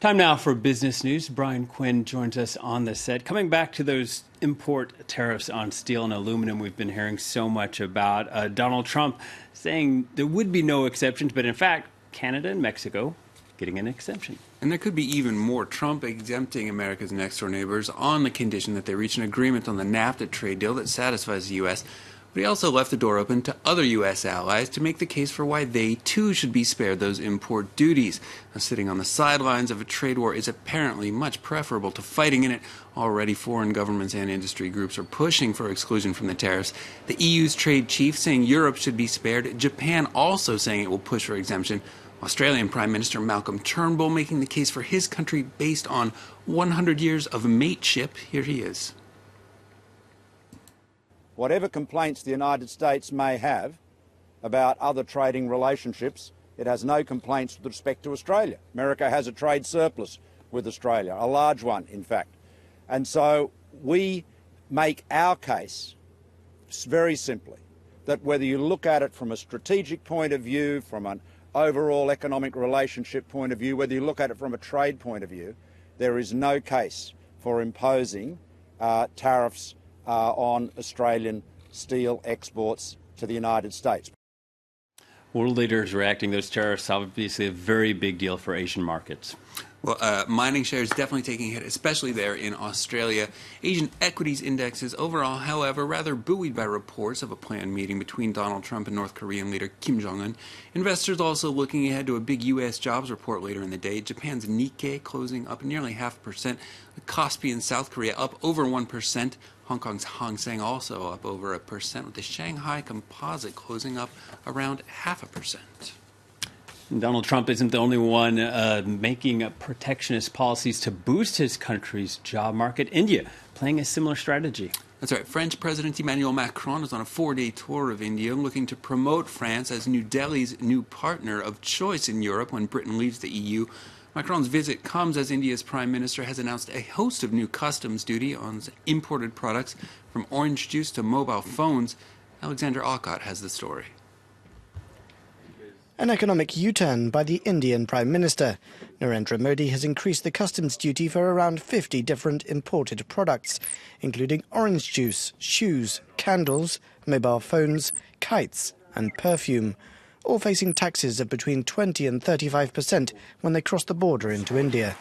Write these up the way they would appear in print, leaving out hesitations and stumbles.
Time now for business news. Brian Quinn joins us on the set. Coming back to those import tariffs on steel and aluminum we've been hearing so much about. Donald Trump saying there would be no exceptions, but in fact, Canada and Mexico getting an exemption. And there could be even more. Trump exempting America's next-door neighbors on the condition that they reach an agreement on the NAFTA trade deal that satisfies the U.S., but he also left the door open to other U.S. allies to make the case for why they, too, should be spared those import duties. Now, sitting on the sidelines of a trade war is apparently much preferable to fighting in it. Already, foreign governments and industry groups are pushing for exclusion from the tariffs. The EU's trade chief saying Europe should be spared. Japan also saying it will push for exemption. Australian Prime Minister Malcolm Turnbull making the case for his country based on 100 years of mateship. Here he is. Whatever complaints the United States may have about other trading relationships, it has no complaints with respect to Australia. America has a trade surplus with Australia, a large one, in fact. And so we make our case very simply that whether you look at it from a strategic point of view, from an overall economic relationship point of view, whether you look at it from a trade point of view, there is no case for imposing tariffs on Australian steel exports to the United States. World leaders reacting. Those tariffs obviously a very big deal for Asian markets. Well, mining shares definitely taking a hit, especially there in Australia. Asian equities indexes overall, however, rather buoyed by reports of a planned meeting between Donald Trump and North Korean leader Kim Jong-un. Investors also looking ahead to a big U.S. jobs report later in the day. Japan's Nikkei closing up nearly 0.5%. The Kospi in South Korea up over 1%. Hong Kong's Hang Seng also up over 1%, with the Shanghai Composite closing up around 0.5%. Donald Trump isn't the only one making protectionist policies to boost his country's job market. India playing a similar strategy. That's right. French President Emmanuel Macron is on a 4-day tour of India, looking to promote France as New Delhi's new partner of choice in Europe when Britain leaves the EU. Macron's visit comes as India's Prime Minister has announced a host of new customs duty on imported products, from orange juice to mobile phones. Alexander Alcott has the story. An economic U-turn by the Indian Prime Minister. Narendra Modi has increased the customs duty for around 50 different imported products, including orange juice, shoes, candles, mobile phones, kites and perfume, all facing taxes of between 20 and 35% when they cross the border into India.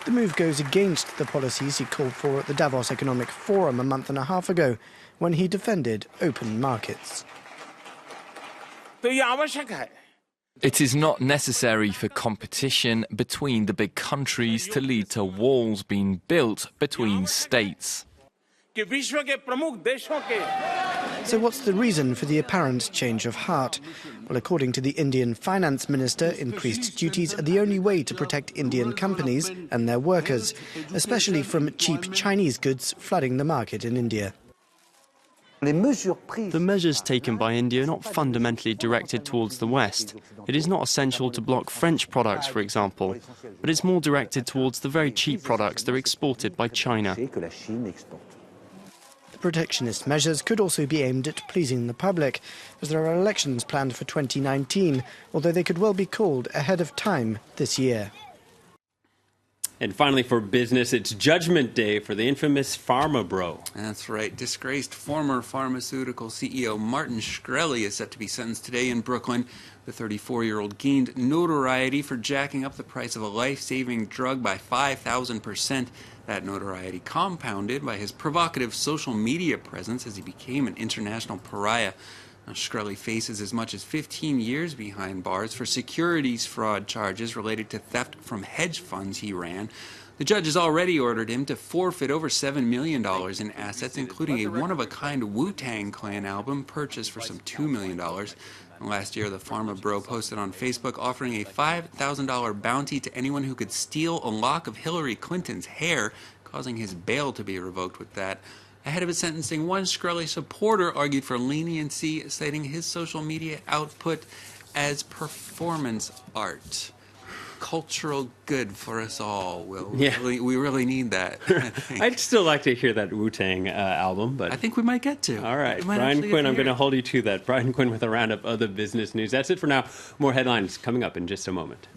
The move goes against the policies he called for at the Davos Economic Forum a month and a half ago, when he defended open markets. It is not necessary for competition between the big countries to lead to walls being built between states. So what's the reason for the apparent change of heart? Well, according to the Indian Finance Minister, increased duties are the only way to protect Indian companies and their workers, especially from cheap Chinese goods flooding the market in India. The measures taken by India are not fundamentally directed towards the West. It is not essential to block French products, for example, but it's more directed towards the very cheap products that are exported by China. The protectionist measures could also be aimed at pleasing the public, as there are elections planned for 2019, although they could well be called ahead of time this year. And finally, for business, it's Judgment Day for the infamous Pharma Bro. That's right. Disgraced former pharmaceutical CEO Martin Shkreli is set to be sentenced today in Brooklyn. The 34-year-old gained notoriety for jacking up the price of a life-saving drug by 5,000%. That notoriety compounded by his provocative social media presence as he became an international pariah. Now, Shkreli faces as much as 15 years behind bars for securities fraud charges related to theft from hedge funds he ran. The judge has already ordered him to forfeit over $7 million in assets, including a one-of-a-kind Wu-Tang Clan album purchased for some $2 million. Last year, the Pharma Bro posted on Facebook offering a $5,000 bounty to anyone who could steal a lock of Hillary Clinton's hair, causing his bail to be revoked with that. Ahead of his sentencing, one Shkreli supporter argued for leniency, citing his social media output as performance art. Cultural good for us all, Will. We really need that. I'd still like to hear that Wu-Tang album, but I think we might get to. All right, Brian Quinn, I'm going to hold you to that. Brian Quinn with a roundup of the business news. That's it for now. More headlines coming up in just a moment.